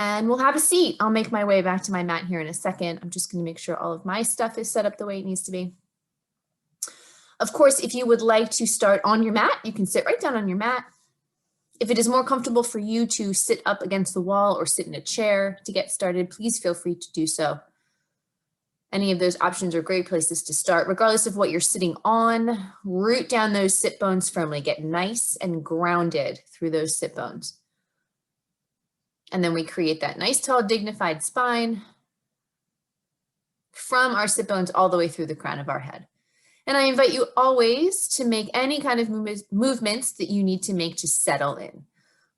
And we'll have a seat. I'll make my way back to my mat here in a second. I'm just going to make sure all of my stuff is set up the way it needs to be. Of course, if you would like to start on your mat, you can sit right down on your mat. If it is more comfortable for you to sit up against the wall or sit in a chair to get started, please feel free to do so. Any of those options are great places to start. Regardless of what you're sitting on, root down those sit bones firmly. Get nice and grounded through those sit bones. And then we create that nice, tall, dignified spine from our sit bones all the way through the crown of our head. And I invite you always to make any kind of movements that you need to make to settle in.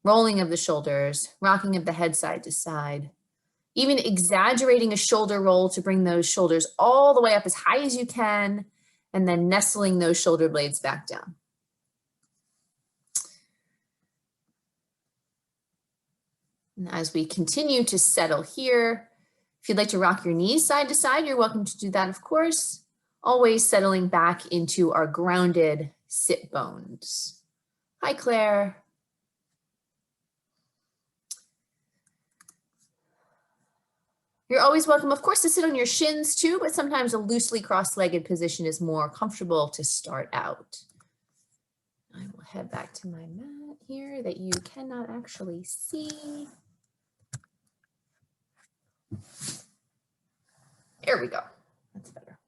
Rolling of the shoulders, rocking of the head side to side, even exaggerating a shoulder roll to bring those shoulders all the way up as high as you can, and then nestling those shoulder blades back down. And as we continue to settle here, if you'd like to rock your knees side to side, you're welcome to do that, of course. Always settling back into our grounded sit bones. Hi, Claire. You're always welcome, of course, to sit on your shins too, but sometimes a loosely cross-legged position is more comfortable to start out. I will head back to my mat here that you cannot actually see. There we go. That's better.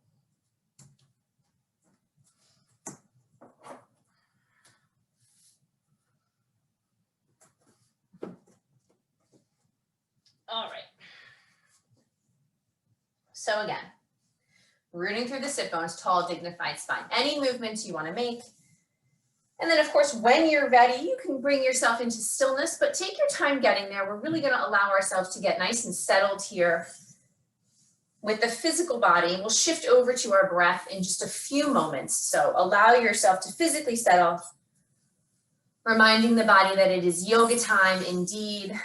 All right. So again, rooting through the sit bones, tall, dignified spine. Any movements you want to make. And then, of course, when you're ready, you can bring yourself into stillness, but take your time getting there. We're really going to allow ourselves to get nice and settled here with the physical body. We'll shift over to our breath in just a few moments. So allow yourself to physically settle, reminding the body that it is yoga time indeed.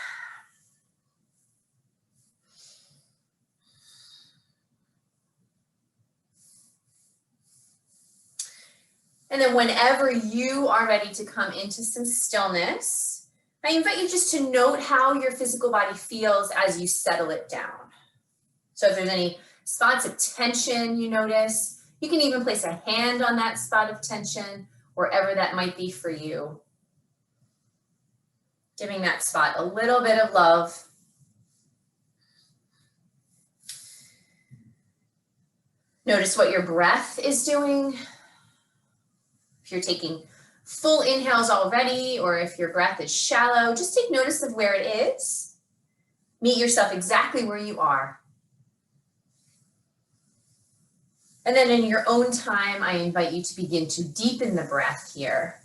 And then whenever you are ready to come into some stillness, I invite you just to note how your physical body feels as you settle it down. So if there's any spots of tension you notice, you can even place a hand on that spot of tension, wherever that might be for you. Giving that spot a little bit of love. Notice what your breath is doing. If you're taking full inhales already, or if your breath is shallow, just take notice of where it is. Meet yourself exactly where you are. And then in your own time, I invite you to begin to deepen the breath here.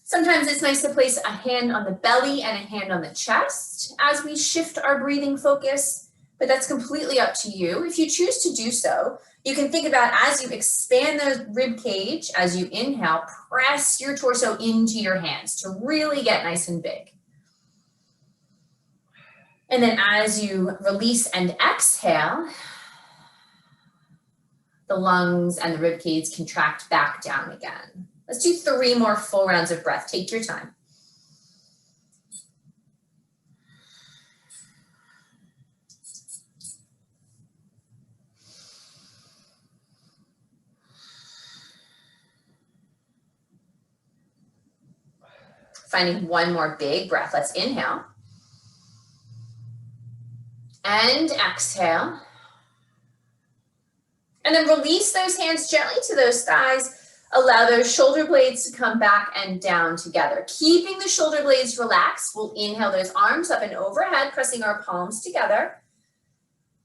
Sometimes it's nice to place a hand on the belly and a hand on the chest as we shift our breathing focus, but that's completely up to you. If you choose to do so, you can think about as you expand the rib cage, as you inhale, press your torso into your hands to really get nice and big. And then as you release and exhale, the lungs and the rib cage contract back down again. Let's do 3 more full rounds of breath. Take your time. Finding 1 more big breath. Let's inhale. And exhale. And then release those hands gently to those thighs. Allow those shoulder blades to come back and down together. Keeping the shoulder blades relaxed, we'll inhale those arms up and overhead, pressing our palms together.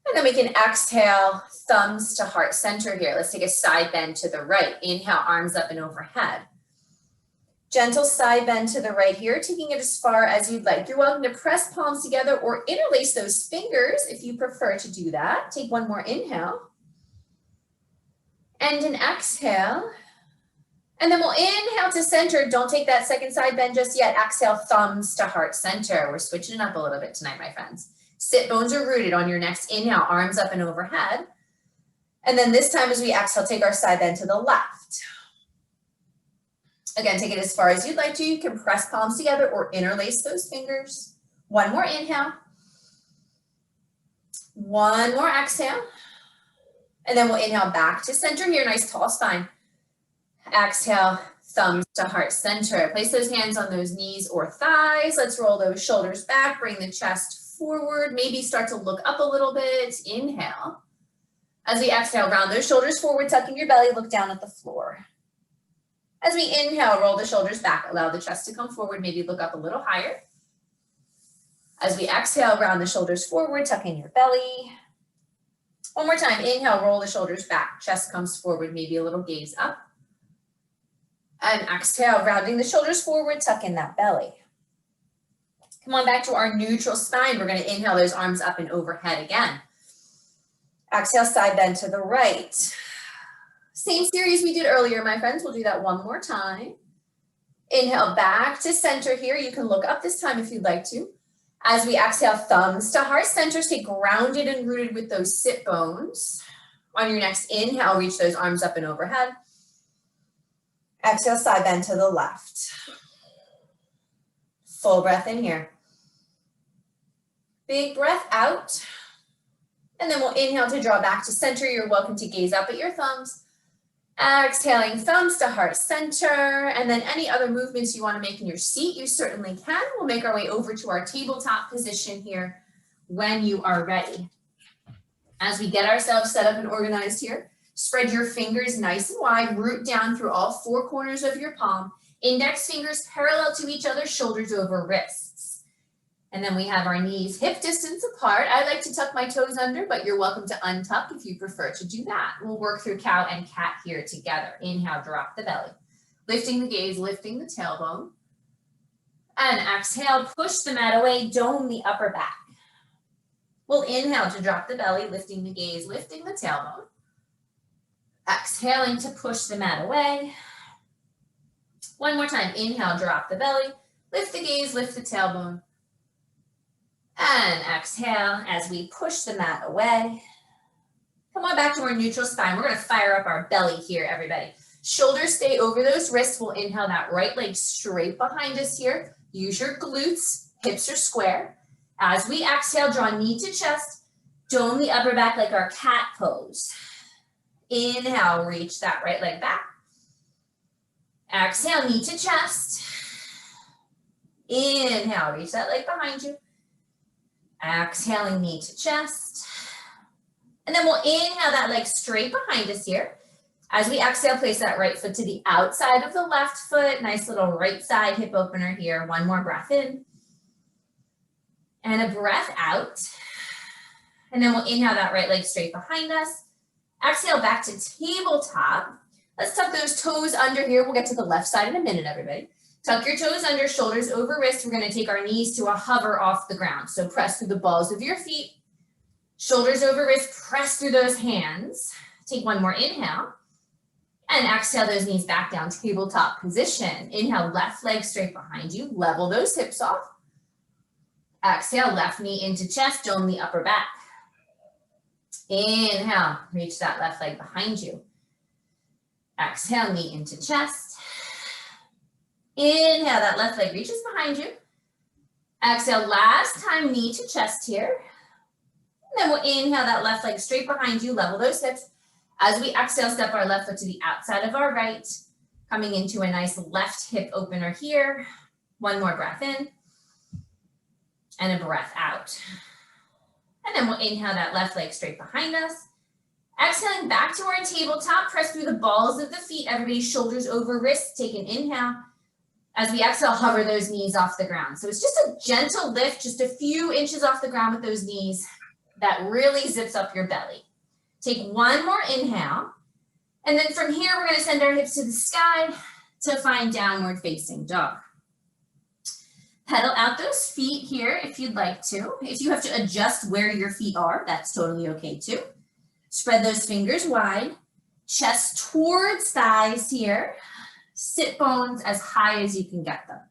And then we can exhale, thumbs to heart center here. Let's take a side bend to the right. Inhale, arms up and overhead. Gentle side bend to the right here, taking it as far as you'd like. You're welcome to press palms together or interlace those fingers if you prefer to do that. Take 1 more inhale. And an exhale. And then we'll inhale to center. Don't take that second side bend just yet. Exhale, thumbs to heart center. We're switching it up a little bit tonight, my friends. Sit bones are rooted on your next inhale, arms up and overhead. And then this time as we exhale, take our side bend to the left. Again, take it as far as you'd like to. You can press palms together or interlace those fingers. One more inhale. One more exhale. And then we'll inhale back to center here, nice tall spine. Exhale, thumbs to heart center. Place those hands on those knees or thighs. Let's roll those shoulders back, bring the chest forward. Maybe start to look up a little bit. Inhale. As we exhale, round those shoulders forward, tucking your belly, look down at the floor. As we inhale, roll the shoulders back, allow the chest to come forward, maybe look up a little higher. As we exhale, round the shoulders forward, tuck in your belly. One more time, inhale, roll the shoulders back, chest comes forward, maybe a little gaze up. And exhale, rounding the shoulders forward, tuck in that belly. Come on back to our neutral spine. We're gonna inhale those arms up and overhead again. Exhale, side bend to the right. Same series we did earlier, my friends. We'll do that one more time. Inhale back to center here. You can look up this time if you'd like to. As we exhale, thumbs to heart center, stay grounded and rooted with those sit bones. On your next inhale, reach those arms up and overhead. Exhale, side bend to the left. Full breath in here. Big breath out. And then we'll inhale to draw back to center. You're welcome to gaze up at your thumbs. Exhaling, thumbs to heart center. And then any other movements you want to make in your seat, you certainly can. We'll make our way over to our tabletop position here when you are ready. As we get ourselves set up and organized here, spread your fingers nice and wide, root down through all four corners of your palm. Index fingers parallel to each other, shoulders over wrists. And then we have our knees hip distance apart. I like to tuck my toes under, but you're welcome to untuck if you prefer to do that. We'll work through cow and cat here together. Inhale, drop the belly. Lifting the gaze, lifting the tailbone. And exhale, push the mat away, dome the upper back. We'll inhale to drop the belly, lifting the gaze, lifting the tailbone. Exhaling to push the mat away. One more time, inhale, drop the belly, lift the gaze, lift the tailbone. And exhale as we push the mat away. Come on back to our neutral spine. We're gonna fire up our belly here, everybody. Shoulders stay over those wrists. We'll inhale that right leg straight behind us here. Use your glutes, hips are square. As we exhale, draw knee to chest, dome the upper back like our cat pose. Inhale, reach that right leg back. Exhale, knee to chest. Inhale, reach that leg behind you. Exhaling, knee to chest. And then we'll inhale that leg straight behind us here. As we exhale, place that right foot to the outside of the left foot. Nice little right side hip opener here. One more breath in. And a breath out. And then we'll inhale that right leg straight behind us. Exhale back to tabletop. Let's tuck those toes under here. We'll get to the left side in a minute, everybody. Tuck your toes under, shoulders over wrists. We're gonna take our knees to a hover off the ground. So press through the balls of your feet. Shoulders over wrists, press through those hands. Take one more inhale. And exhale those knees back down, tabletop position. Inhale, left leg straight behind you. Level those hips off. Exhale, left knee into chest, dome the upper back. Inhale, reach that left leg behind you. Exhale, knee into chest. Inhale, that left leg reaches behind you. Exhale, last time, knee to chest here. And then we'll inhale that left leg straight behind you, level those hips. As we exhale, step our left foot to the outside of our right, coming into a nice left hip opener here. One more breath in. And a breath out. And then we'll inhale that left leg straight behind us. Exhaling back to our tabletop, press through the balls of the feet. Everybody, shoulders over wrists, take an inhale. As we exhale, hover those knees off the ground. So it's just a gentle lift, just a few inches off the ground with those knees. That really zips up your belly. Take one more inhale. And then from here, we're gonna send our hips to the sky to find downward facing dog. Pedal out those feet here if you'd like to. If you have to adjust where your feet are, that's totally okay too. Spread those fingers wide, chest towards thighs here. Sit bones as high as you can get them.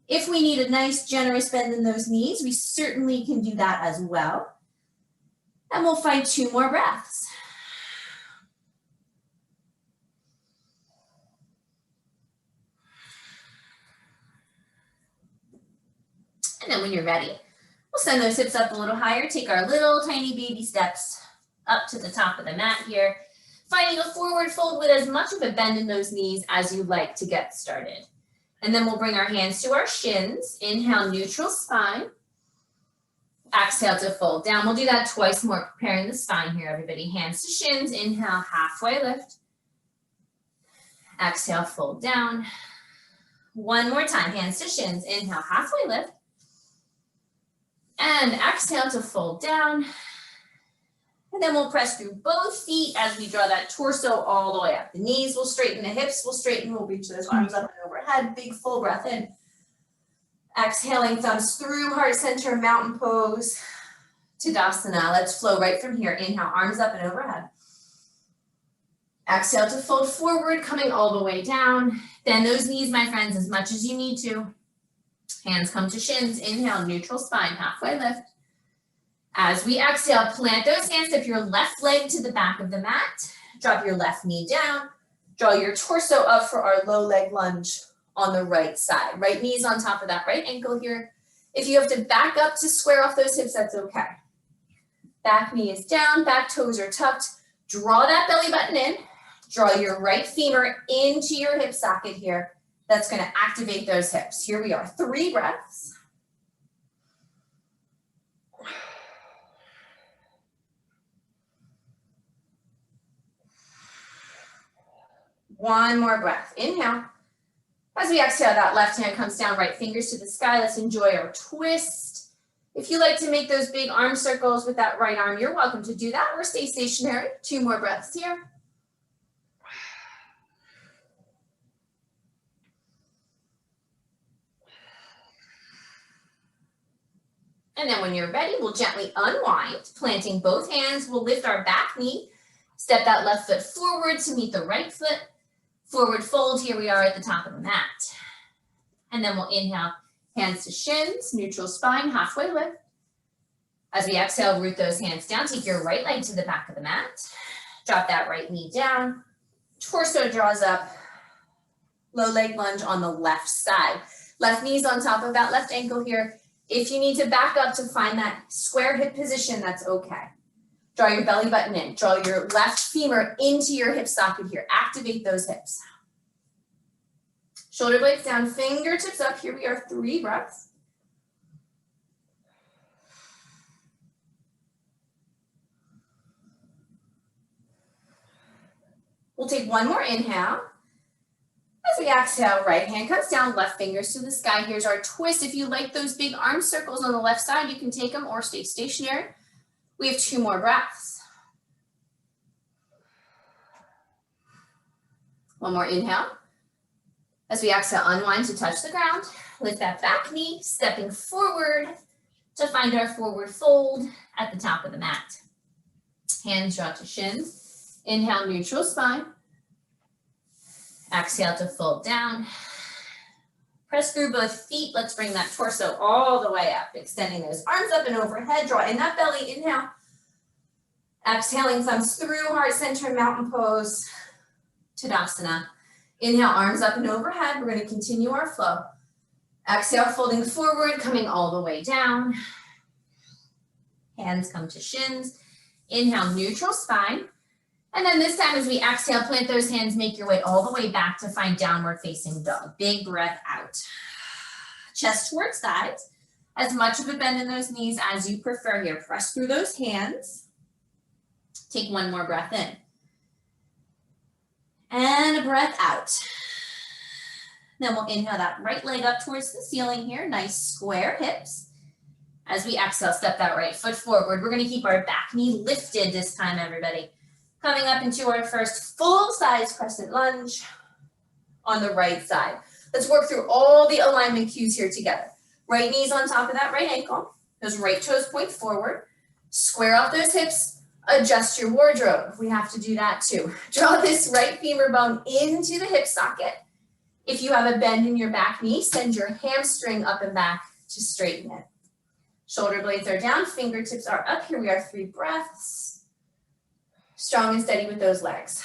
If we need a nice generous bend in those knees, we certainly can do that as well. And we'll find 2 more breaths. And then when you're ready, We'll send those hips up a little higher, take our little tiny baby steps up to the top of the mat here, finding a forward fold with as much of a bend in those knees as you like to get started. And then we'll bring our hands to our shins. Inhale, neutral spine. Exhale to fold down. We'll do that twice more, preparing the spine here, everybody. Hands to shins. Inhale, halfway lift. Exhale, fold down. One more time, hands to shins. Inhale, halfway lift. And exhale to fold down. And then we'll press through both feet as we draw that torso all the way up. The knees will straighten, the hips will straighten. We'll reach those arms up and overhead. Big full breath in. Exhaling, thumbs through, heart center, mountain pose, Tadasana. Let's flow right from here. Inhale, arms up and overhead. Exhale to fold forward, coming all the way down. Bend those knees, my friends, as much as you need to. Hands come to shins. Inhale, neutral spine, halfway lift. As we exhale, plant those hands, step your left leg to the back of the mat. Drop your left knee down. Draw your torso up for our low leg lunge on the right side. Right knee's on top of that right ankle here. If you have to back up to square off those hips, that's okay. Back knee is down, back toes are tucked. Draw that belly button in. Draw your right femur into your hip socket here. That's going to activate those hips. Here we are, 3 breaths. One more breath. Inhale. As we exhale, that left hand comes down, right fingers to the sky. Let's enjoy our twist. If you like to make those big arm circles with that right arm, you're welcome to do that or stay stationary. 2 more breaths here. And then when you're ready, we'll gently unwind, planting both hands. We'll lift our back knee, step that left foot forward to meet the right foot. Forward fold, here we are at the top of the mat. And then we'll inhale, hands to shins, neutral spine, halfway lift. As we exhale, root those hands down, take your right leg to the back of the mat. Drop that right knee down, torso draws up, low leg lunge on the left side. Left knee's on top of that left ankle here. If you need to back up to find that square hip position, that's okay. Draw your belly button in. Draw your left femur into your hip socket here. Activate those hips. Shoulder blades down, fingertips up. Here we are, 3 breaths. We'll take one more inhale. As we exhale, right hand comes down, left fingers to the sky. Here's our twist. If you like those big arm circles on the left side, you can take them or stay stationary. We have 2 more breaths. One more inhale. As we exhale, unwind to touch the ground. Lift that back knee, stepping forward to find our forward fold at the top of the mat. Hands drop to shins. Inhale, neutral spine. Exhale to fold down. Press through both feet. Let's bring that torso all the way up, extending those arms up and overhead. Draw in that belly. Inhale. Exhaling, thumbs through, heart center, mountain pose, Tadasana. Inhale, arms up and overhead. We're going to continue our flow. Exhale, folding forward, coming all the way down. Hands come to shins. Inhale, neutral spine. And then this time as we exhale, plant those hands, make your way all the way back to find downward facing dog. Big breath out. Chest towards thighs. As much of a bend in those knees as you prefer here. Press through those hands. Take one more breath in. And a breath out. Then we'll inhale that right leg up towards the ceiling here. Nice square hips. As we exhale, step that right foot forward. We're going to keep our back knee lifted this time, everybody. Coming up into our first full-size crescent lunge on the right side. Let's work through all the alignment cues here together. Right knee's on top of that right ankle. Those right toes point forward. Square off those hips. Adjust your wardrobe. We have to do that too. Draw this right femur bone into the hip socket. If you have a bend in your back knee, send your hamstring up and back to straighten it. Shoulder blades are down, fingertips are up. Here we are, 3 breaths. Strong and steady with those legs.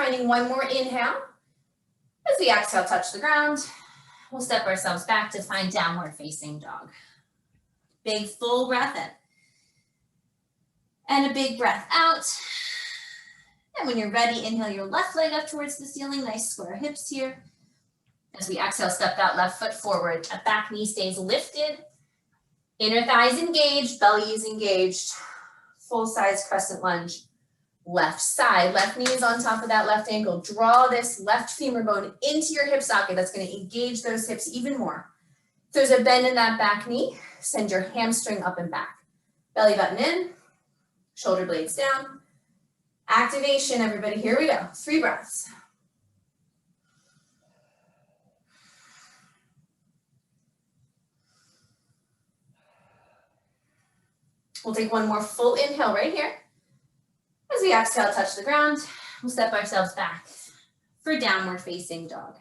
Finding one more inhale. As we exhale, touch the ground. We'll step ourselves back to find downward facing dog. Big full breath in. And a big breath out. And when you're ready, inhale your left leg up towards the ceiling. Nice square hips here. As we exhale, step that left foot forward. That back knee stays lifted. Inner thighs engaged, belly is engaged. Full size crescent lunge. Left side, left knee is on top of that left ankle. Draw this left femur bone into your hip socket. That's going to engage those hips even more. If there's a bend in that back knee, send your hamstring up and back. Belly button in, shoulder blades down. Activation, everybody. Here we go. 3 breaths. We'll take one more full inhale right here. As we exhale, touch the ground, we'll step ourselves back for downward facing dog.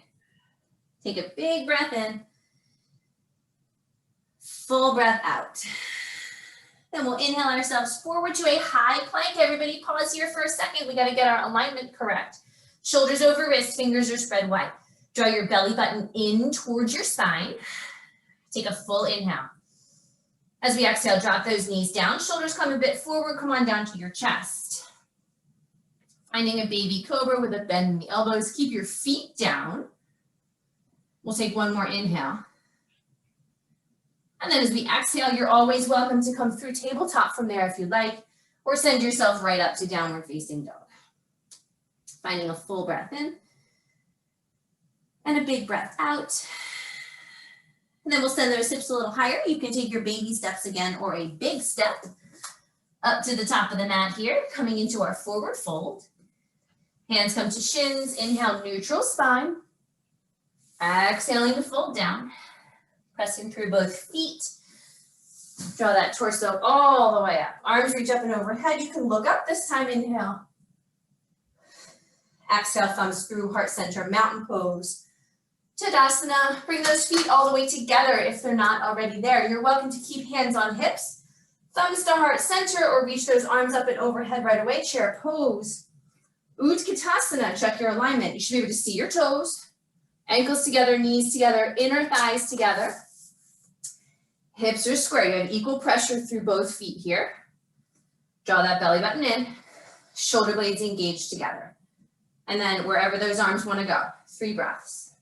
Take a big breath in, full breath out. Then we'll inhale ourselves forward to a high plank. Everybody pause here for a second. We gotta get our alignment correct. Shoulders over wrists, fingers are spread wide. Draw your belly button in towards your spine. Take a full inhale. As we exhale, drop those knees down. Shoulders come a bit forward, come on down to your chest. Finding a baby cobra with a bend in the elbows. Keep your feet down. We'll take one more inhale. And then as we exhale, you're always welcome to come through tabletop from there if you'd like, or send yourself right up to downward facing dog. Finding a full breath in and a big breath out. And then we'll send those hips a little higher. You can take your baby steps again or a big step up to the top of the mat here, coming into our forward fold. Hands come to shins, inhale, neutral spine. Exhaling to fold down. Pressing through both feet. Draw that torso all the way up. Arms reach up and overhead. You can look up this time, inhale. Exhale, thumbs through, heart center, mountain pose. Tadasana, bring those feet all the way together if they're not already there. You're welcome to keep hands on hips, thumbs to heart center, or reach those arms up and overhead right away. Chair pose. Utkatasana, check your alignment. You should be able to see your toes, ankles together, knees together, inner thighs together. Hips are square. You have equal pressure through both feet here. Draw that belly button in, shoulder blades engaged together. And then wherever those arms want to go, 3 breaths.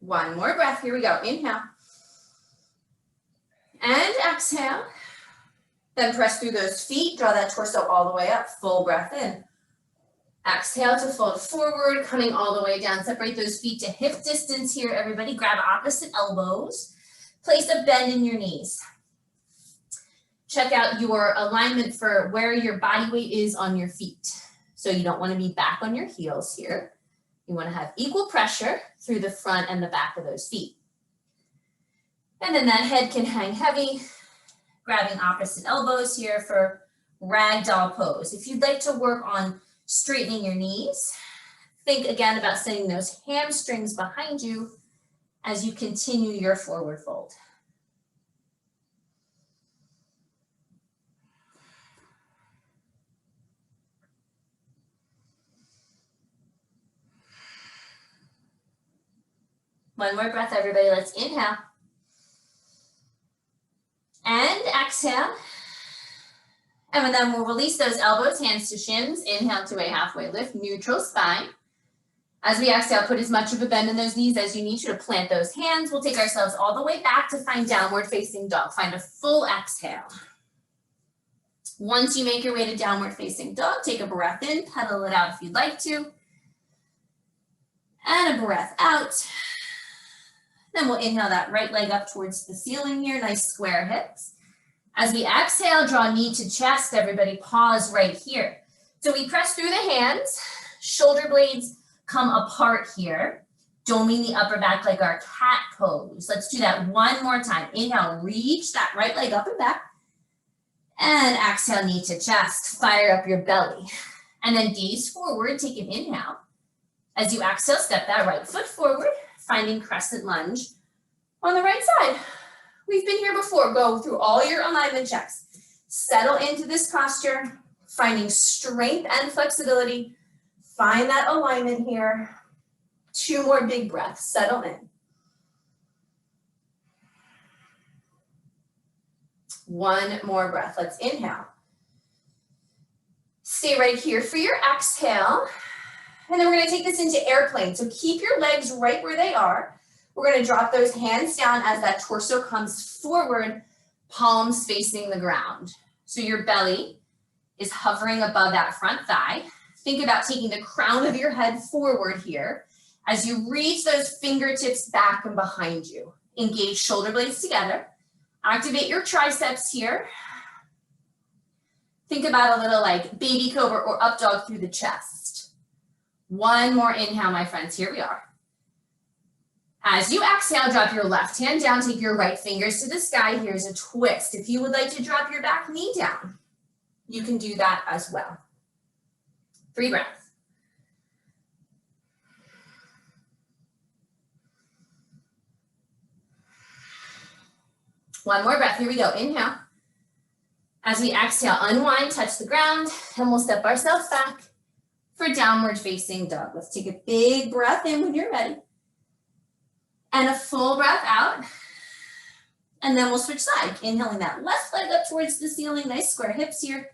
One more breath. Here we go. Inhale. And exhale. Then press through those feet. Draw that torso all the way up. Full breath in. Exhale to fold forward, coming all the way down. Separate those feet to hip distance here, everybody. Grab opposite elbows. Place a bend in your knees. Check out your alignment for where your body weight is on your feet. So you don't want to be back on your heels here. You want to have equal pressure through the front and the back of those feet. And then that head can hang heavy, grabbing opposite elbows here for ragdoll pose. If you'd like to work on straightening your knees, think again about sending those hamstrings behind you as you continue your forward fold. One more breath, everybody. Let's inhale. And exhale. And then we'll release those elbows, hands to shins. Inhale to a halfway lift, neutral spine. As we exhale, put as much of a bend in those knees as you need to plant those hands. We'll take ourselves all the way back to find downward facing dog. Find a full exhale. Once you make your way to downward facing dog, take a breath in, pedal it out if you'd like to. And a breath out. Then we'll inhale that right leg up towards the ceiling here, nice square hips. As we exhale, draw knee to chest, everybody pause right here. So we press through the hands, shoulder blades come apart here, doming the upper back like our cat pose. Let's do that one more time. Inhale, reach that right leg up and back. And exhale, knee to chest, fire up your belly. And then gaze forward, take an inhale. As you exhale, step that right foot forward, finding crescent lunge on the right side. We've been here before. Go through all your alignment checks. Settle into this posture, finding strength and flexibility. Find that alignment here. 2 more big breaths. Settle in. 1 more breath. Let's inhale. Stay right here for your exhale. And then we're going to take this into airplane. So keep your legs right where they are. We're going to drop those hands down as that torso comes forward, palms facing the ground. So your belly is hovering above that front thigh. Think about taking the crown of your head forward here as you reach those fingertips back and behind you. Engage shoulder blades together. Activate your triceps here. Think about a little like baby cobra or up dog through the chest. 1 more inhale, my friends. Here we are. As you exhale, drop your left hand down, take your right fingers to the sky. Here's a twist. If you would like to drop your back knee down, you can do that as well. 3 breaths. One more breath. Here we go. Inhale. As we exhale, unwind, touch the ground, and we'll step ourselves back for downward facing dog. Let's take a big breath in when you're ready. And a full breath out. And then we'll switch sides. Inhaling that left leg up towards the ceiling. Nice square hips here.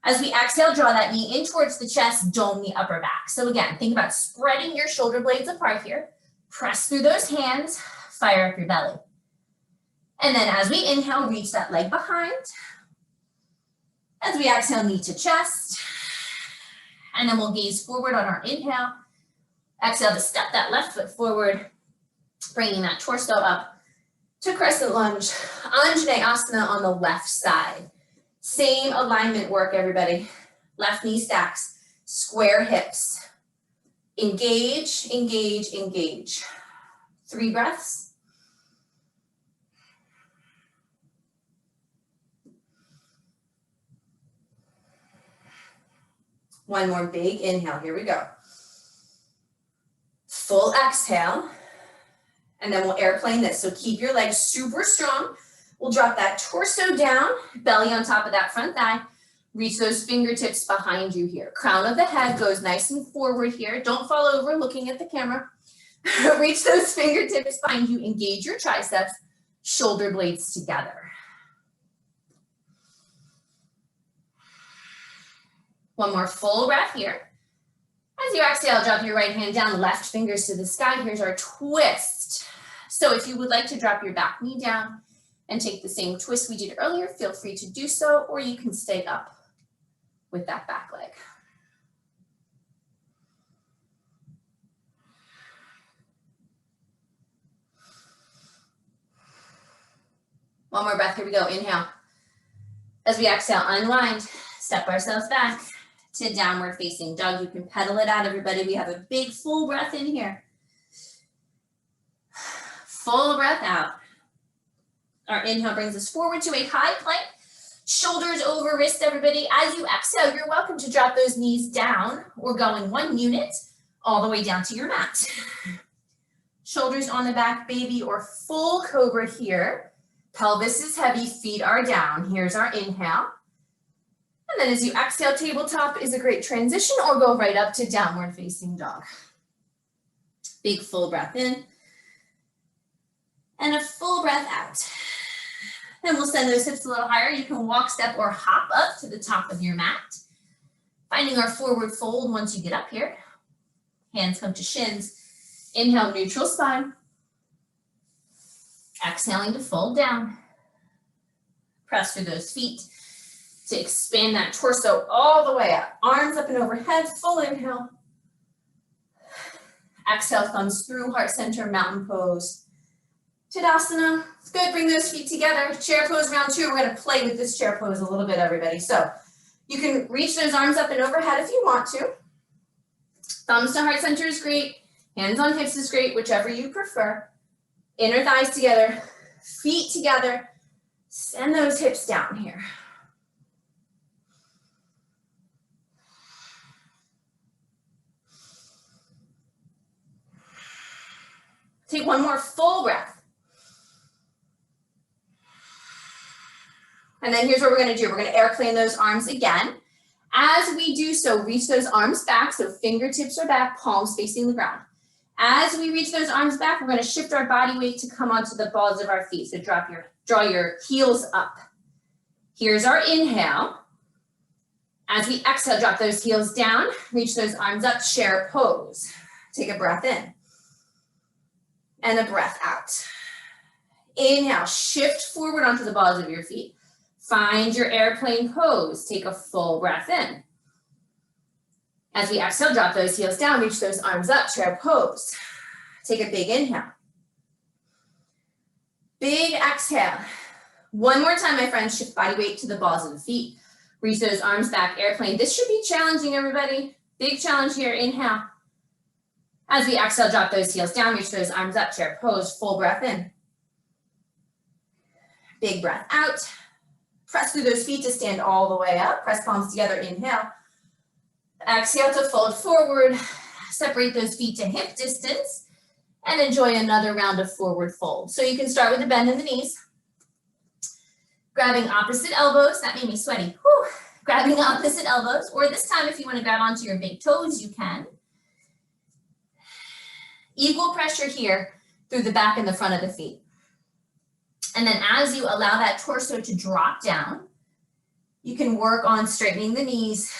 As we exhale, draw that knee in towards the chest, dome the upper back. So again, think about spreading your shoulder blades apart here. Press through those hands, fire up your belly. And then as we inhale, reach that leg behind. As we exhale, knee to chest. And then we'll gaze forward on our inhale. Exhale to step that left foot forward, bringing that torso up to crescent lunge. Anjaneyasana on the left side. Same alignment work, everybody. Left knee stacks, square hips. Engage, engage, engage. 3 breaths. One more big inhale. Here we go. Full exhale. And then we'll airplane this. So keep your legs super strong. We'll drop that torso down, belly on top of that front thigh. Reach those fingertips behind you here. Crown of the head goes nice and forward here. Don't fall over looking at the camera. Reach those fingertips behind you. Engage your triceps, shoulder blades together. 1 more full breath here. As you exhale, drop your right hand down, left fingers to the sky. Here's our twist. So if you would like to drop your back knee down and take the same twist we did earlier, feel free to do so, or you can stay up with that back leg. One more breath, here we go, inhale. As we exhale, unwind, step ourselves back to downward facing dog. You can pedal it out, everybody. We have a big full breath in here. Full breath out. Our inhale brings us forward to a high plank. Shoulders over wrist, everybody. As you exhale, you're welcome to drop those knees down. We're going 1 unit all the way down to your mat. Shoulders on the back, baby, or full cobra here. Pelvis is heavy, feet are down. Here's our inhale. And then as you exhale, tabletop is a great transition, or go right up to downward facing dog. Big full breath in. And a full breath out. Then we'll send those hips a little higher. You can walk, step, or hop up to the top of your mat. Finding our forward fold once you get up here. Hands come to shins. Inhale, neutral spine. Exhaling to fold down. Press through those feet to expand that torso all the way up. Arms up and overhead, full inhale. Exhale, thumbs through, heart center, mountain pose. Tadasana. It's good, bring those feet together. Chair pose round 2. We're going to play with this chair pose a little bit, everybody. So you can reach those arms up and overhead if you want to. Thumbs to heart center is great. Hands on hips is great, whichever you prefer. Inner thighs together, feet together. Send those hips down here. Take 1 more full breath. And then here's what we're gonna do. We're gonna airplane those arms again. As we do so, reach those arms back, so fingertips are back, palms facing the ground. As we reach those arms back, we're gonna shift our body weight to come onto the balls of our feet. So draw your heels up. Here's our inhale. As we exhale, drop those heels down, reach those arms up, chair pose. Take a breath in and a breath out. Inhale, shift forward onto the balls of your feet. Find your airplane pose. Take a full breath in. As we exhale, drop those heels down, reach those arms up, chair pose. Take a big inhale. Big exhale. One more time, my friends, shift body weight to the balls of the feet. Reach those arms back, airplane. This should be challenging, everybody. Big challenge here, inhale. As we exhale, drop those heels down, reach those arms up, chair pose, full breath in. Big breath out. Press through those feet to stand all the way up. Press palms together, inhale. Exhale to fold forward. Separate those feet to hip distance and enjoy another round of forward fold. So you can start with a bend in the knees. Grabbing opposite elbows, that made me sweaty. Whew. Grabbing opposite elbows, or this time if you want to grab onto your big toes, you can. Equal pressure here through the back and the front of the feet. And then as you allow that torso to drop down, you can work on straightening the knees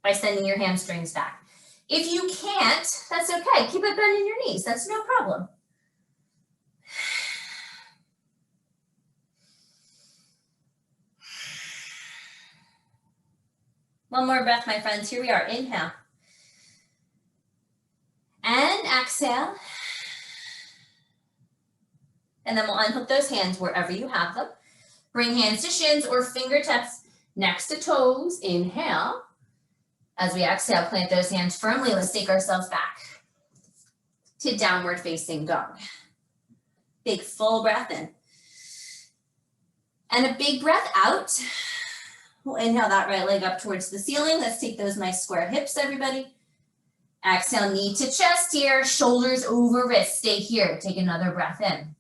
by sending your hamstrings back. If you can't, that's okay. Keep it bending your knees, that's no problem. One more breath, my friends. Here we are. Inhale. And exhale. And then we'll unhook those hands wherever you have them. Bring hands to shins or fingertips next to toes. Inhale. As we exhale, plant those hands firmly. Let's take ourselves back to downward facing dog. Big full breath in. And a big breath out. We'll inhale that right leg up towards the ceiling. Let's take those nice square hips, everybody. Exhale, knee to chest here, shoulders over wrist. Stay here, take another breath in.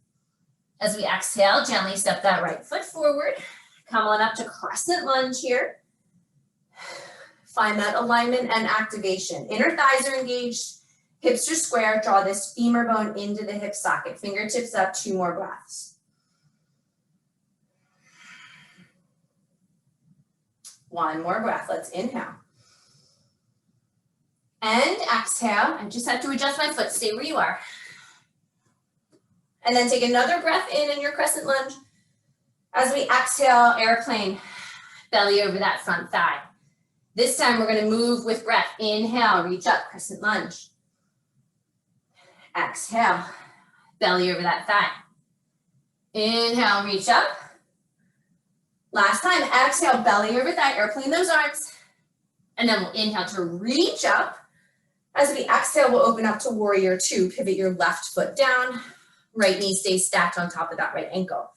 As we exhale, gently step that right foot forward. Come on up to crescent lunge here. Find that alignment and activation. Inner thighs are engaged, hips are square. Draw this femur bone into the hip socket. Fingertips up, 2 more breaths. One more breath, let's inhale. And exhale, I just have to adjust my foot, stay where you are. And then take another breath in your crescent lunge. As we exhale, airplane, belly over that front thigh. This time we're gonna move with breath. Inhale, reach up, crescent lunge. Exhale, belly over that thigh. Inhale, reach up. Last time, exhale, belly over thigh, airplane those arms. And then we'll inhale to reach up. As we exhale, we'll open up to warrior 2. Pivot your left foot down. Right knee stays stacked on top of that right ankle.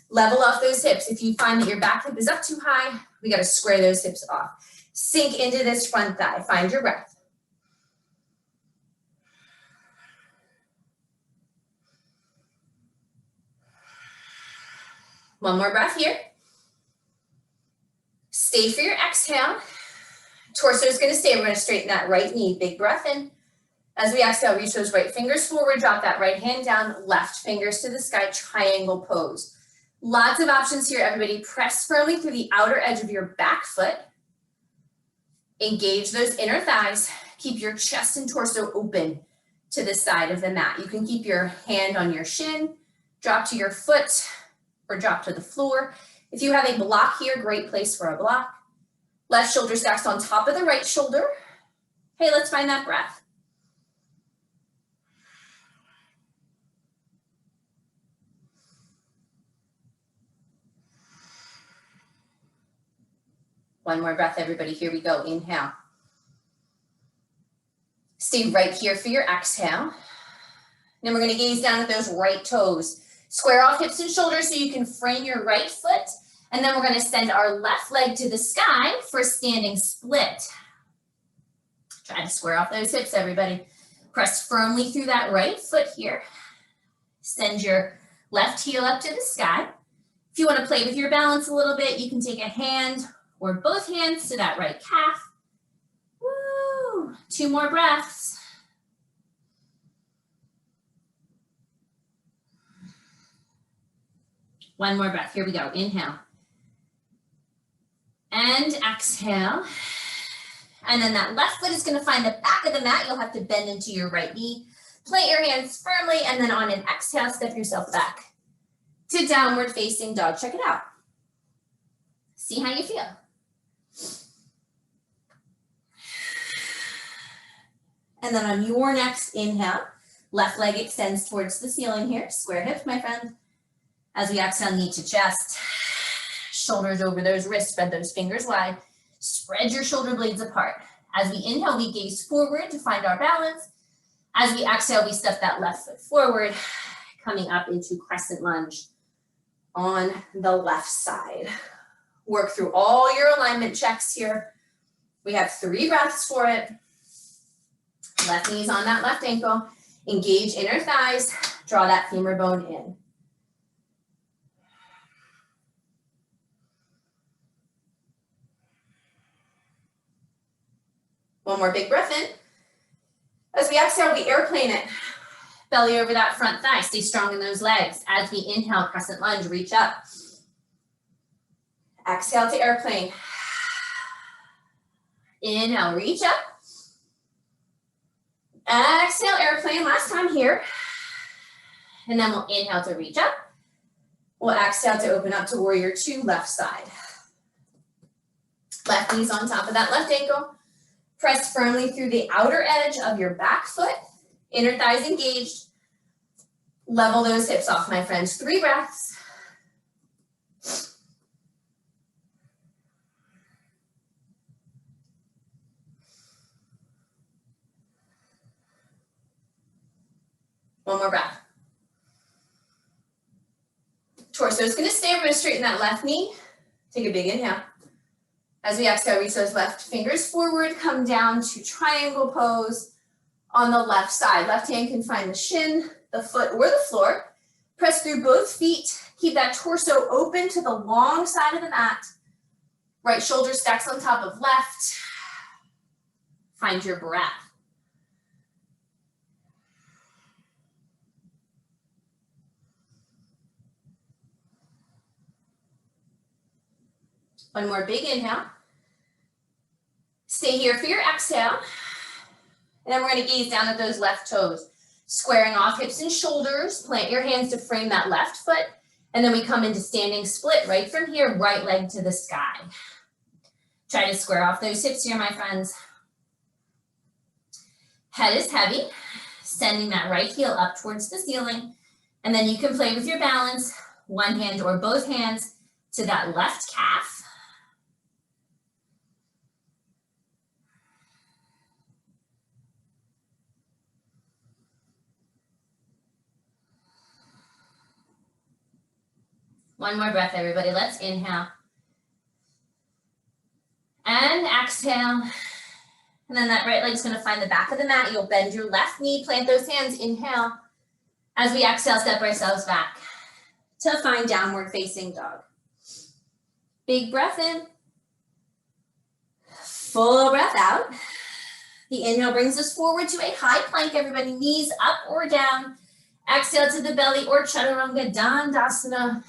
Level off those hips. If you find that your back hip is up too high, we got to square those hips off. Sink into this front thigh. Find your breath. One more breath here. Stay for your exhale. Torso is going to stay. We're going to straighten that right knee. Big breath in. As we exhale, reach those right fingers forward. Drop that right hand down. Left fingers to the sky. Triangle pose. Lots of options here, everybody. Press firmly through the outer edge of your back foot. Engage those inner thighs. Keep your chest and torso open to the side of the mat. You can keep your hand on your shin. Drop to your foot or drop to the floor. If you have a block here, great place for a block. Left shoulder stacks on top of the right shoulder. Hey, let's find that breath. One more breath, everybody. Here we go. Inhale. Stay right here for your exhale. Then we're going to gaze down at those right toes. Square off hips and shoulders so you can frame your right foot. And then we're going to send our left leg to the sky for standing split. Try to square off those hips, everybody. Press firmly through that right foot here. Send your left heel up to the sky. If you want to play with your balance a little bit, you can take a hand or both hands to that right calf. Woo! 2 more breaths. One more breath. Here we go. Inhale. And exhale. And then that left foot is going to find the back of the mat. You'll have to bend into your right knee. Plant your hands firmly, and then on an exhale, step yourself back to downward facing dog. Check it out. See how you feel. And then on your next inhale, left leg extends towards the ceiling here. Square hips, my friend. As we exhale, knee to chest. Shoulders over those wrists, spread those fingers wide. Spread your shoulder blades apart. As we inhale, we gaze forward to find our balance. As we exhale, we step that left foot forward, coming up into crescent lunge on the left side. Work through all your alignment checks here. We have 3 breaths for it. Left knee's on that left ankle. Engage inner thighs. Draw that femur bone in. One more big breath in. As we exhale, we airplane it. Belly over that front thigh. Stay strong in those legs. As we inhale, crescent lunge, reach up. Exhale to airplane. Inhale, reach up. Exhale, airplane. Last time here. And then we'll inhale to reach up. We'll exhale to open up to warrior 2, left side. Left knee's on top of that left ankle. Press firmly through the outer edge of your back foot. Inner thighs engaged. Level those hips off, my friends. 3 breaths. One more breath. Torso is going to stay. We're going to straighten that left knee. Take a big inhale. As we exhale, reach those left fingers forward, come down to triangle pose on the left side. Left hand can find the shin, the foot, or the floor. Press through both feet. Keep that torso open to the long side of the mat. Right shoulder stacks on top of left. Find your breath. One more big inhale. Stay here for your exhale. And then we're going to gaze down at those left toes. Squaring off hips and shoulders. Plant your hands to frame that left foot. And then we come into standing split right from here, right leg to the sky. Try to square off those hips here, my friends. Head is heavy. Sending that right heel up towards the ceiling. And then you can play with your balance. One hand or both hands to that left calf. One more breath, everybody. Let's inhale. And exhale. And then that right leg's going to find the back of the mat. You'll bend your left knee, plant those hands, inhale. As we exhale, step ourselves back to find downward facing dog. Big breath in. Full breath out. The inhale brings us forward to a high plank, everybody. Knees up or down. Exhale to the belly or Chaturanga Dandasana.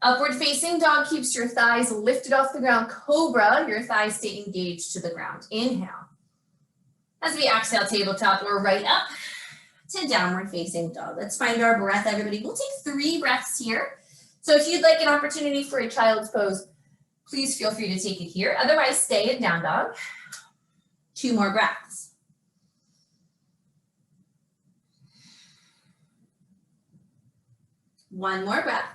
Upward facing dog keeps your thighs lifted off the ground. Cobra, your thighs stay engaged to the ground. Inhale. As we exhale, tabletop, we're right up to downward facing dog. Let's find our breath, everybody. We'll take 3 breaths here. So if you'd like an opportunity for a child's pose, please feel free to take it here. Otherwise, stay in down dog. 2 more breaths. One more breath.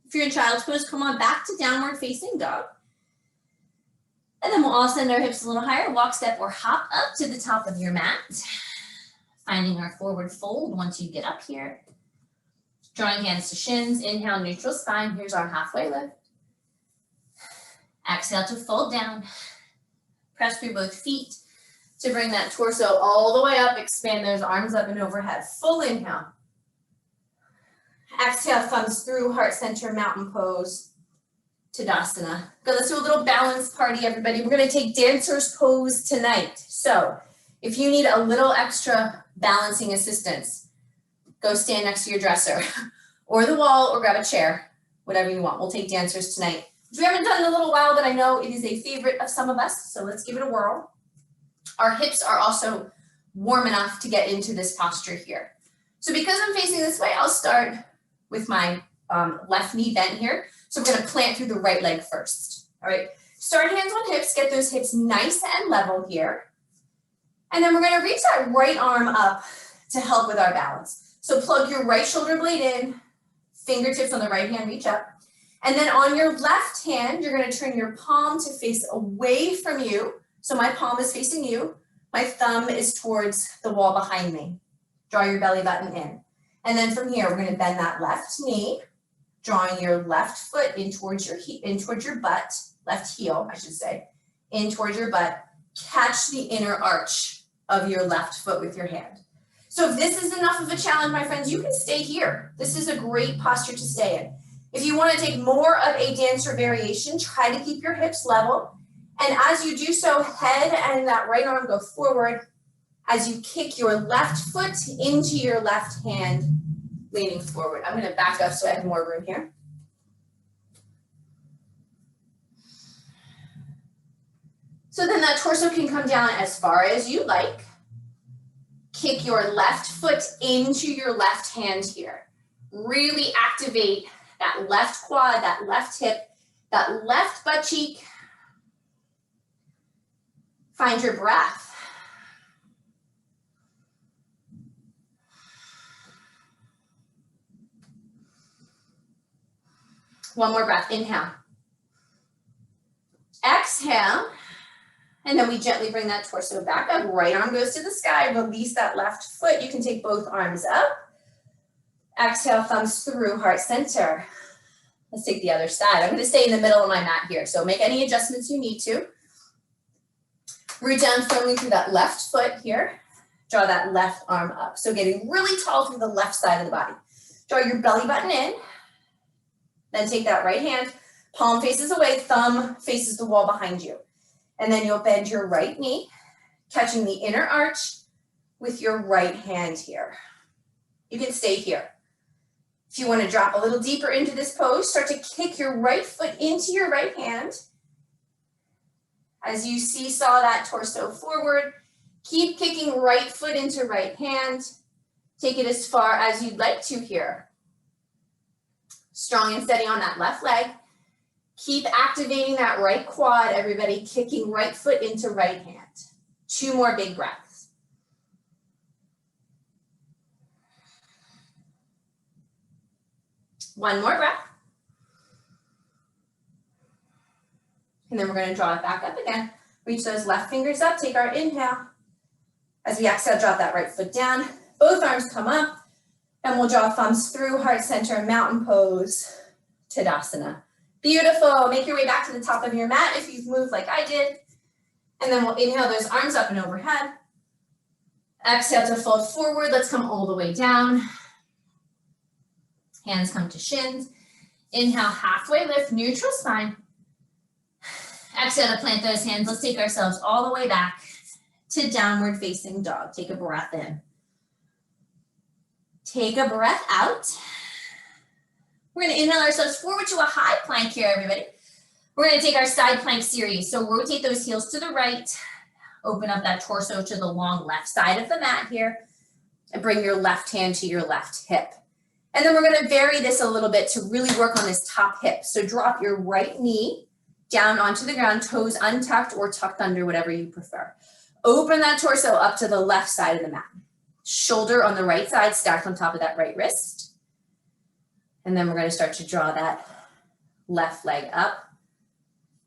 If you're in child's pose, come on back to downward facing dog. And then we'll all send our hips a little higher, walk, step, or hop up to the top of your mat. Finding our forward fold once you get up here. Drawing hands to shins, inhale, neutral spine. Here's our halfway lift. Exhale to fold down. Press through both feet. to bring that torso all the way up, expand those arms up and overhead. Full inhale. Exhale, thumbs through, heart center, mountain pose, Tadasana. Good, let's do a little balance party, everybody. We're gonna take dancer's pose tonight. So if you need a little extra balancing assistance, go stand next to your dresser or the wall or grab a chair, whatever you want. We'll take dancers tonight, which we haven't done in a little while, but I know it is a favorite of some of us. So let's give it a whirl. Our hips are also warm enough to get into this posture here. So because I'm facing this way, I'll start with my left knee bent here. So we're gonna plant through the right leg first. All right, start hands on hips, get those hips nice and level here. And then we're gonna reach that right arm up to help with our balance. So plug your right shoulder blade in, fingertips on the right hand reach up. And then on your left hand, you're gonna turn your palm to face away from you. So my palm is facing you. My thumb is towards the wall behind me. Draw your belly button in. And then from here, we're gonna bend that left knee, drawing your left foot in towards your butt, left heel, I should say, in towards your butt. Catch the inner arch of your left foot with your hand. So if this is enough of a challenge, my friends, you can stay here. This is a great posture to stay in. If you want to take more of a dancer variation, try to keep your hips level. And as you do so, head and that right arm go forward as you kick your left foot into your left hand, leaning forward. I'm going to back up so I have more room here. So then that torso can come down as far as you like. Kick your left foot into your left hand here. Really activate that left quad, that left hip, that left butt cheek. Find your breath. One more breath, inhale. Exhale, and then we gently bring that torso back up. Right arm goes to the sky, release that left foot. You can take both arms up. Exhale, thumbs through, heart center. Let's take the other side. I'm gonna stay in the middle of my mat here, so make any adjustments you need to. Root down firmly through that left foot here. Draw that left arm up. So getting really tall through the left side of the body. Draw your belly button in. Then take that right hand, palm faces away, thumb faces the wall behind you. And then you'll bend your right knee, catching the inner arch with your right hand here. You can stay here. If you want to drop a little deeper into this pose, start to kick your right foot into your right hand. As you seesaw that torso forward, keep kicking right foot into right hand. Take it as far as you'd like to here. Strong and steady on that left leg. Keep activating that right quad, everybody, kicking right foot into right hand. 2 more big breaths. One more breath. And then we're going to draw it back up again. Reach those left fingers up, take our inhale. As we exhale, drop that right foot down. Both arms come up. And we'll draw thumbs through, heart center, mountain pose, Tadasana. Beautiful. Make your way back to the top of your mat if you've moved like I did. And then we'll inhale those arms up and overhead. Exhale to fold forward. Let's come all the way down. Hands come to shins. Inhale, halfway lift, neutral spine. Exhale to plant those hands. Let's take ourselves all the way back to downward facing dog. Take a breath in. Take a breath out. We're going to inhale ourselves forward to a high plank here, everybody. We're going to take our side plank series. So rotate those heels to the right. Open up that torso to the long left side of the mat here. And bring your left hand to your left hip. And then we're going to vary this a little bit to really work on this top hip. So drop your right knee down onto the ground, toes untucked or tucked under, whatever you prefer. Open that torso up to the left side of the mat. Shoulder on the right side stacked on top of that right wrist. And then we're going to start to draw that left leg up.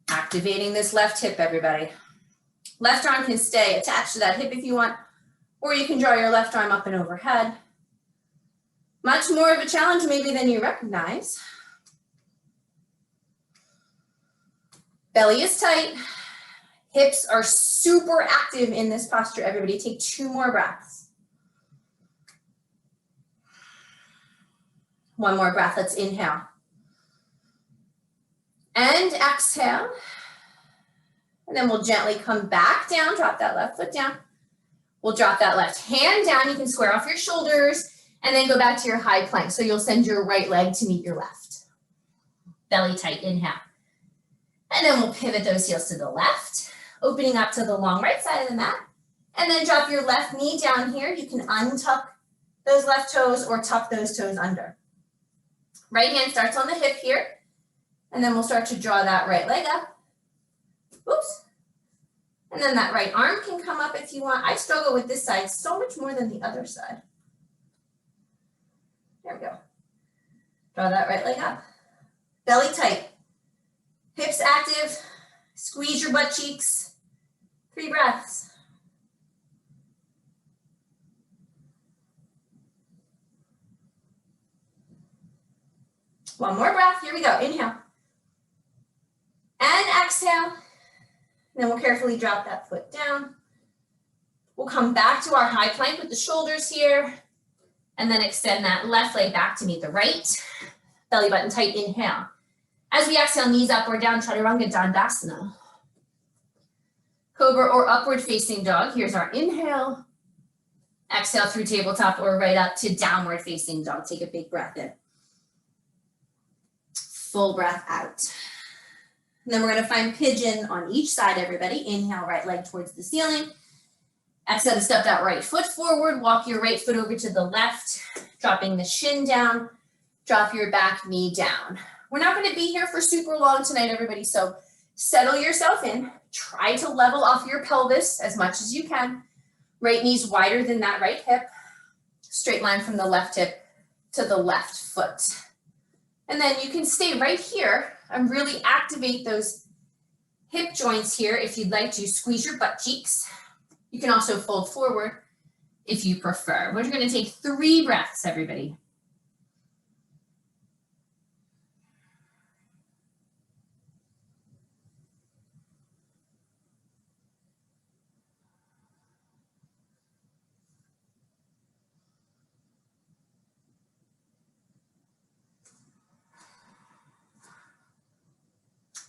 Activating this left hip, everybody. Left arm can stay attached to that hip if you want, or you can draw your left arm up and overhead. Much more of a challenge maybe than you recognize. Belly is tight. Hips are super active in this posture. Everybody take 2 more breaths. 1 more breath, let's inhale. And exhale. And then we'll gently come back down, drop that left foot down. We'll drop that left hand down. You can square off your shoulders and then go back to your high plank. So you'll send your right leg to meet your left. Belly tight, inhale. And then we'll pivot those heels to the left, opening up to the long right side of the mat. And then drop your left knee down here. You can untuck those left toes or tuck those toes under. Right hand starts on the hip here. And then we'll start to draw that right leg up. Oops. And then that right arm can come up if you want. I struggle with this side so much more than the other side. There we go. Draw that right leg up. Belly tight. Hips active. Squeeze your butt cheeks. 3 breaths. One more breath. Here we go. Inhale. And exhale. Then we'll carefully drop that foot down. We'll come back to our high plank with the shoulders here. And then extend that left leg back to meet the right. Belly button tight, inhale. As we exhale, knees up or down, Chaturanga Dandasana. Cobra or upward facing dog. Here's our inhale. Exhale through tabletop or right up to downward facing dog. Take a big breath in. Full breath out. And then we're going to find pigeon on each side, everybody. Inhale, right leg towards the ceiling. Exhale to step that right foot forward. Walk your right foot over to the left, dropping the shin down. Drop your back knee down. We're not going to be here for super long tonight, everybody. So settle yourself in. Try to level off your pelvis as much as you can. Right knee's wider than that right hip. Straight line from the left hip to the left foot. And then you can stay right here and really activate those hip joints here if you'd like to. Squeeze your butt cheeks. You can also fold forward if you prefer. We're going to take 3 breaths, everybody.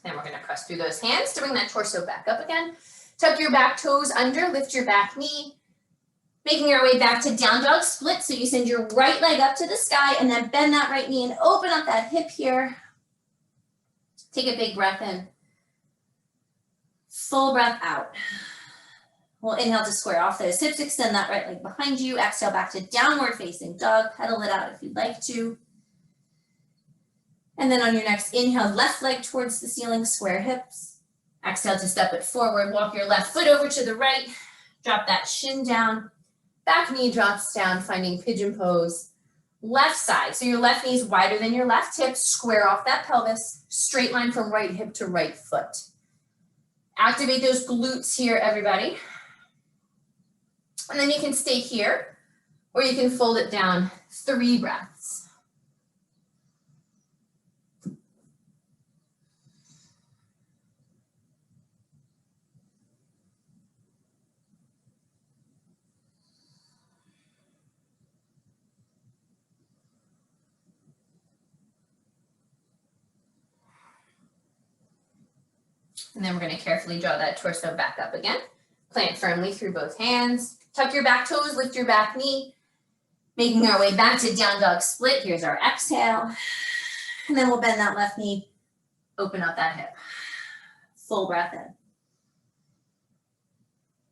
Then we're going to press through those hands to bring that torso back up again. Tuck your back toes under, lift your back knee. Making our way back to down dog split. So you send your right leg up to the sky and then bend that right knee and open up that hip here. Take a big breath in. Full breath out. We'll inhale to square off those hips, extend that right leg behind you. Exhale back to downward facing dog. Pedal it out if you'd like to. And then on your next inhale, left leg towards the ceiling, square hips. Exhale to step it forward. Walk your left foot over to the right. Drop that shin down. Back knee drops down, finding pigeon pose. Left side, so your left knee is wider than your left hip. Square off that pelvis. Straight line from right hip to right foot. Activate those glutes here, everybody. And then you can stay here, or you can fold it down. 3 breaths. And then we're going to carefully draw that torso back up again. Plant firmly through both hands. Tuck your back toes, lift your back knee. Making our way back to down dog split. Here's our exhale. And then we'll bend that left knee, open up that hip. Full breath in.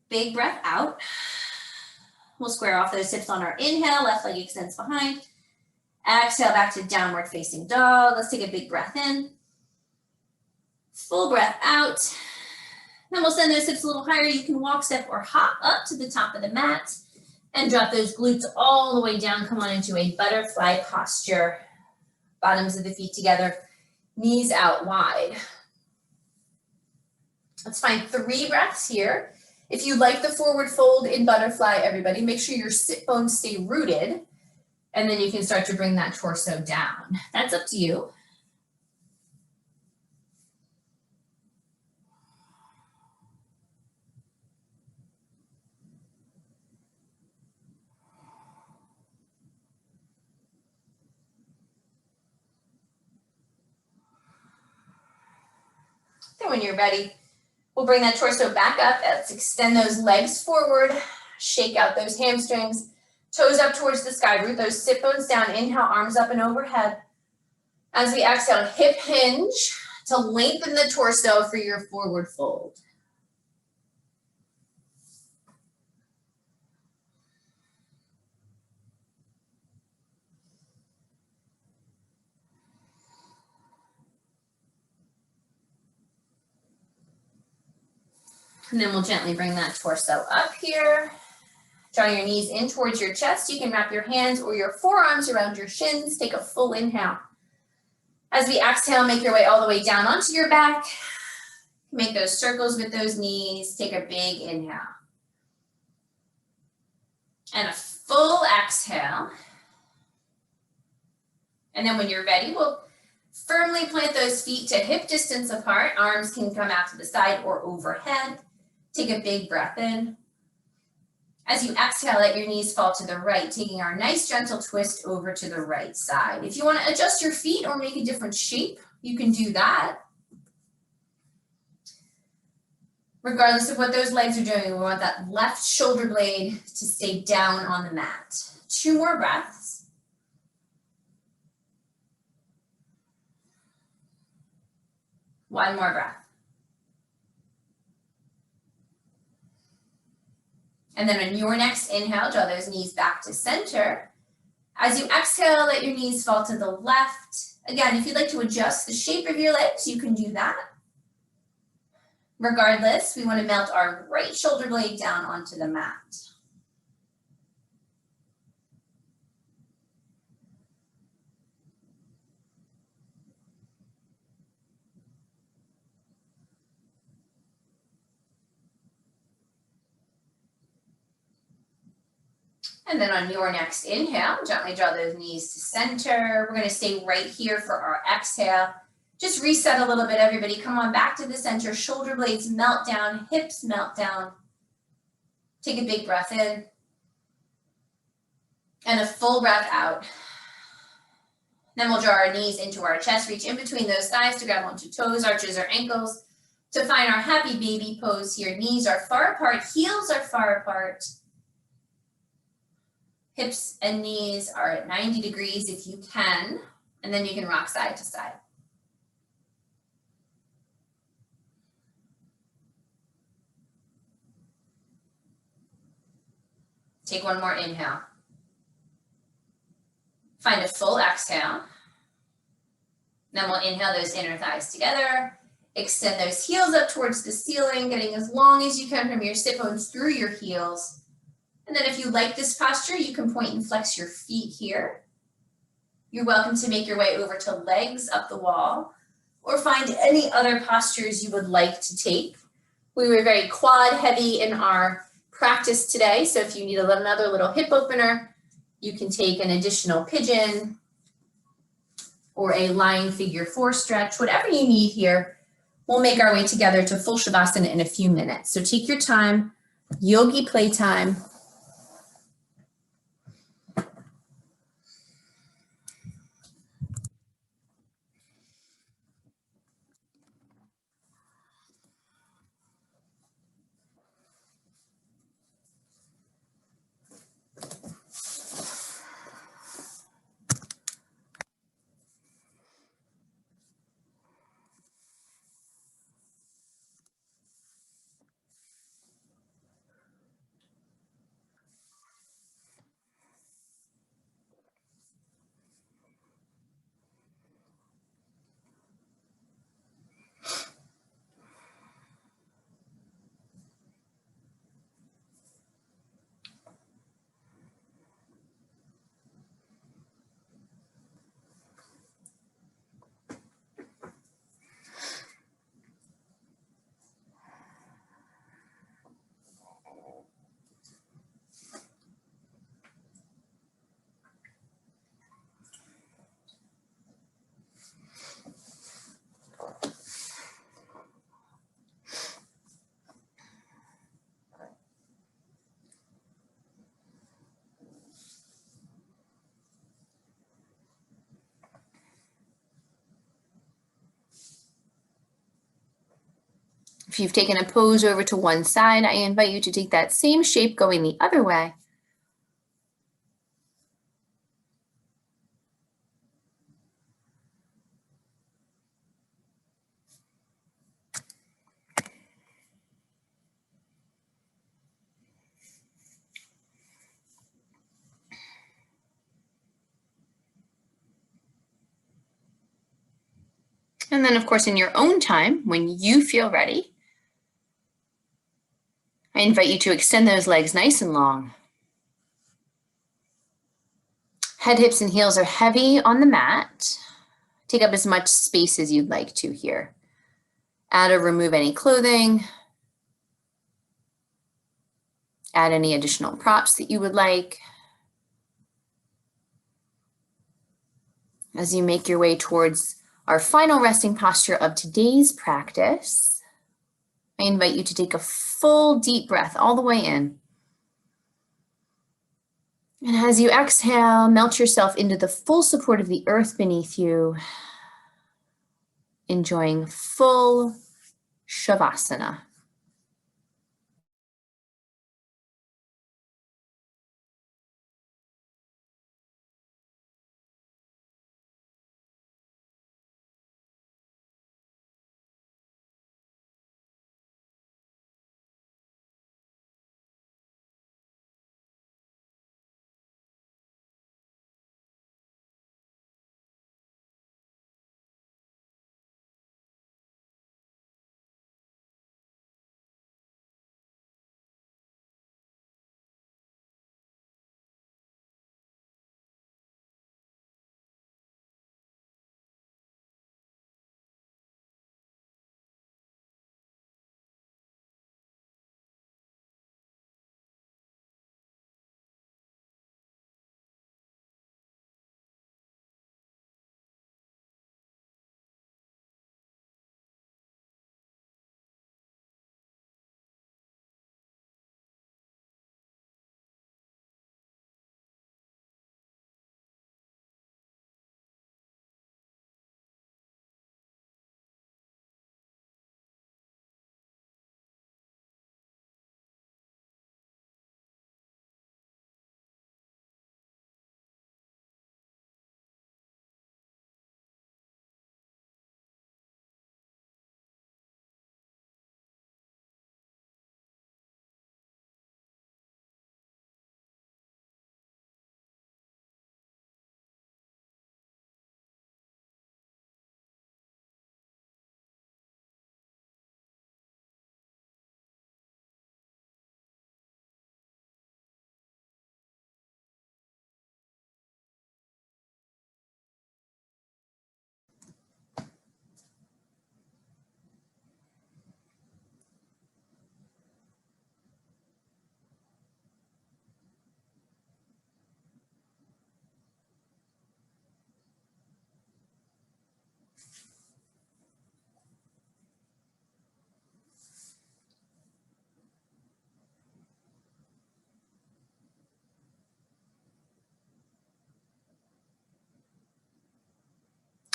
Big breath out. We'll square off those hips on our inhale. Left leg extends behind. Exhale back to downward facing dog. Let's take a big breath in. Full breath out. Then we'll send those hips a little higher. You can walk, step, or hop up to the top of the mat and drop those glutes all the way down. Come on into a butterfly posture. Bottoms of the feet together, knees out wide. Let's find 3 breaths here. If you like the forward fold in butterfly, everybody, make sure your sit bones stay rooted, and then you can start to bring that torso down. That's up to you. When you're ready, we'll bring that torso back up. Let's extend those legs forward, shake out those hamstrings, toes up towards the sky, root those sit bones down, inhale, arms up and overhead. As we exhale, hip hinge to lengthen the torso for your forward fold. And then we'll gently bring that torso up here. Draw your knees in towards your chest. You can wrap your hands or your forearms around your shins. Take a full inhale. As we exhale, make your way all the way down onto your back. Make those circles with those knees. Take a big inhale. And a full exhale. And then when you're ready, we'll firmly plant those feet to hip distance apart. Arms can come out to the side or overhead. Take a big breath in. As you exhale, let your knees fall to the right, taking our nice gentle twist over to the right side. If you want to adjust your feet or make a different shape, you can do that. Regardless of what those legs are doing, we want that left shoulder blade to stay down on the mat. 2 more breaths. One more breath. And then on your next inhale, draw those knees back to center. As you exhale, let your knees fall to the left. Again, if you'd like to adjust the shape of your legs, you can do that. Regardless, we want to melt our right shoulder blade down onto the mat. And then on your next inhale, gently draw those knees to center. We're going to stay right here for our exhale. Just reset a little bit, everybody. Come on back to the center. Shoulder blades melt down, hips melt down. Take a big breath in. And a full breath out. Then we'll draw our knees into our chest, reach in between those thighs to grab onto toes, arches, or ankles to find our happy baby pose here. Knees are far apart, heels are far apart. Hips and knees are at 90 degrees if you can, and then you can rock side to side. Take one more inhale. Find a full exhale. Then we'll inhale those inner thighs together. Extend those heels up towards the ceiling, getting as long as you can from your sit bones through your heels. And then if you like this posture, you can point and flex your feet here. You're welcome to make your way over to legs up the wall or find any other postures you would like to take. We were very quad heavy in our practice today. So if you need another little hip opener, you can take an additional pigeon or a lying figure 4 stretch, whatever you need here. We'll make our way together to full Shavasana in a few minutes. So take your time, yogi playtime. If you've taken a pose over to one side, I invite you to take that same shape going the other way. And then, of course, in your own time, when you feel ready, I invite you to extend those legs nice and long. Head, hips, and heels are heavy on the mat. Take up as much space as you'd like to here. Add or remove any clothing. Add any additional props that you would like. As you make your way towards our final resting posture of today's practice, I invite you to take a full deep breath all the way in. And as you exhale, melt yourself into the full support of the earth beneath you, enjoying full Shavasana.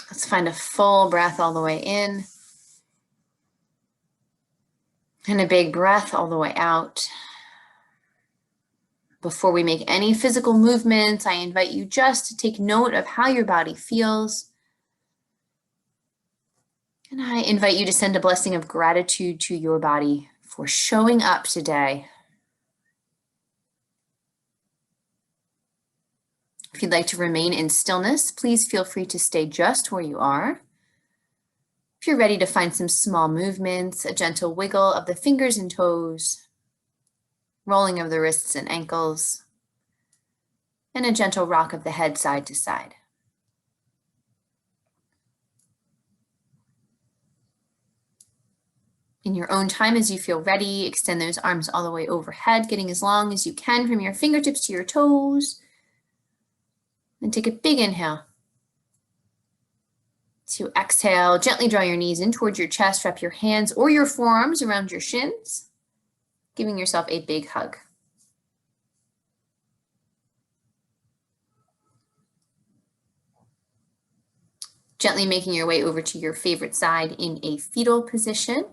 Let's find a full breath all the way in. And a big breath all the way out. Before we make any physical movements, I invite you just to take note of how your body feels. And I invite you to send a blessing of gratitude to your body for showing up today. If you'd like to remain in stillness, please feel free to stay just where you are. If you're ready to find some small movements, a gentle wiggle of the fingers and toes, rolling of the wrists and ankles, and a gentle rock of the head side to side. In your own time, as you feel ready, extend those arms all the way overhead, getting as long as you can from your fingertips to your toes. Then take a big inhale. To exhale, gently draw your knees in towards your chest, wrap your hands or your forearms around your shins, giving yourself a big hug. Gently making your way over to your favorite side in a fetal position.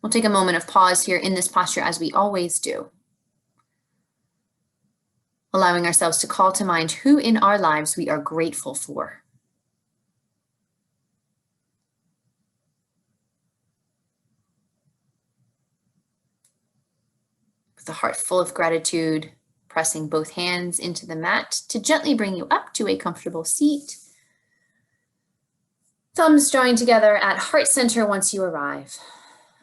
We'll take a moment of pause here in this posture as we always do, allowing ourselves to call to mind who in our lives we are grateful for. With a heart full of gratitude, pressing both hands into the mat to gently bring you up to a comfortable seat. Thumbs join together at heart center once you arrive.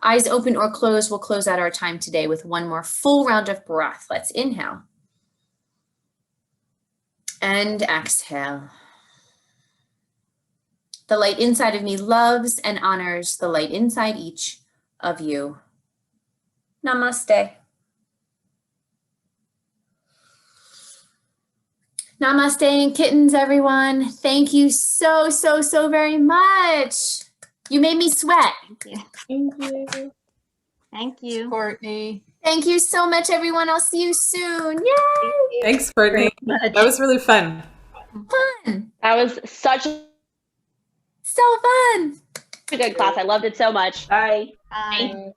Eyes open or closed, we'll close out our time today with one more full round of breath. Let's inhale. And exhale. The light inside of me loves and honors the light inside each of you. Namaste. Namaste and kittens, everyone. Thank you so, so, so very much. You made me sweat. Thank you. Thank you. Courtney. Thank you so much, everyone. I'll see you soon. Yay! Thanks, Courtney. That was really fun. Fun. That was such a So fun. good class. I loved it so much. Bye. Bye.